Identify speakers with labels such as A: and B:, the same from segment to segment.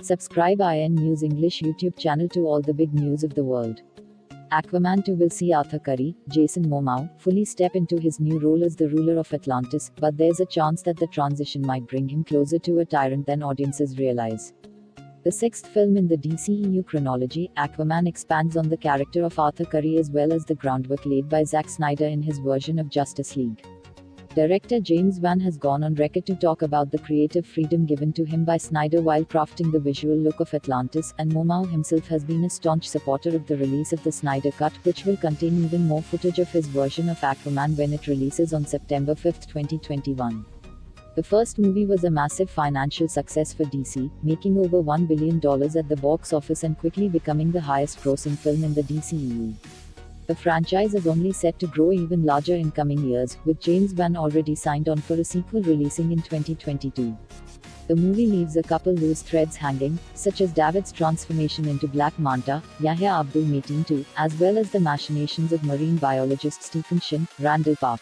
A: Subscribe IN News English YouTube channel to all the big news of the world. Aquaman 2 will see Arthur Curry, Jason Momoa, fully step into his new role as the ruler of Atlantis, but there's a chance that the transition might bring him closer to a tyrant than audiences realize. The sixth film in the DCEU chronology, Aquaman expands on the character of Arthur Curry as well as the groundwork laid by Zack Snyder in his version of Justice League. Director James Wan has gone on record to talk about the creative freedom given to him by Snyder while crafting the visual look of Atlantis, and Momoa himself has been a staunch supporter of the release of the Snyder Cut, which will contain even more footage of his version of Aquaman when it releases on September 5, 2021. The first movie was a massive financial success for DC, making over $1 billion at the box office and quickly becoming the highest-grossing film in the DCEU. The franchise is only set to grow even larger in coming years, with James Wan already signed on for a sequel releasing in 2022. The movie leaves a couple loose threads hanging, such as David's transformation into Black Manta, Yahya Abdul-Mateen II, as well as the machinations of marine biologist Stephen Shin, Randall Park.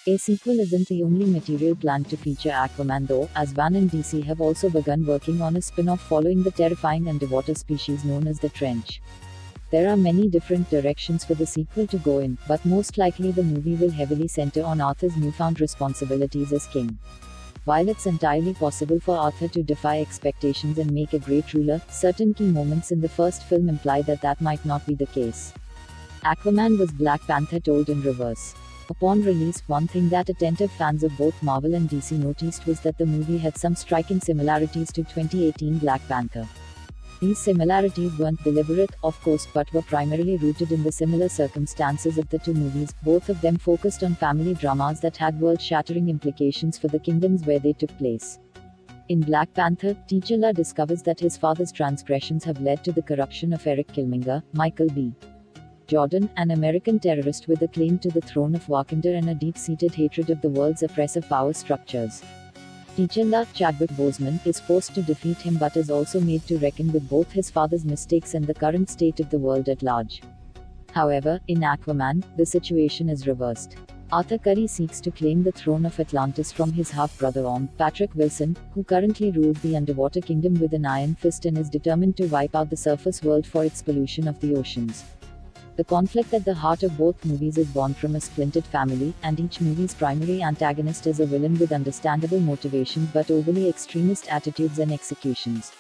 A: A sequel isn't the only material planned to feature Aquaman though, as Wan and DC have also begun working on a spin-off following the terrifying underwater species known as the trench. There are many different directions for the sequel to go in, but most likely the movie will heavily center on Arthur's newfound responsibilities as king. While it's entirely possible for Arthur to defy expectations and make a great ruler, certain key moments in the first film imply that that might not be the case. Aquaman was Black Panther told in reverse. Upon release, one thing that attentive fans of both Marvel and DC noticed was that the movie had some striking similarities to 2018 Black Panther. These similarities weren't deliberate, of course, but were primarily rooted in the similar circumstances of the two movies, both of them focused on family dramas that had world-shattering implications for the kingdoms where they took place. In Black Panther, T'Challa discovers that his father's transgressions have led to the corruption of Killmonger, Michael B. Jordan, an American terrorist with a claim to the throne of Wakanda and a deep-seated hatred of the world's oppressive power structures. T'Challa, Chadwick Boseman, is forced to defeat him but is also made to reckon with both his father's mistakes and the current state of the world at large. However, in Aquaman, the situation is reversed. Arthur Curry seeks to claim the throne of Atlantis from his half-brother Patrick Wilson, who currently rules the underwater kingdom with an iron fist and is determined to wipe out the surface world for its pollution of the oceans. The conflict at the heart of both movies is born from a splintered family, and each movie's primary antagonist is a villain with understandable motivations but overly extremist attitudes and executions.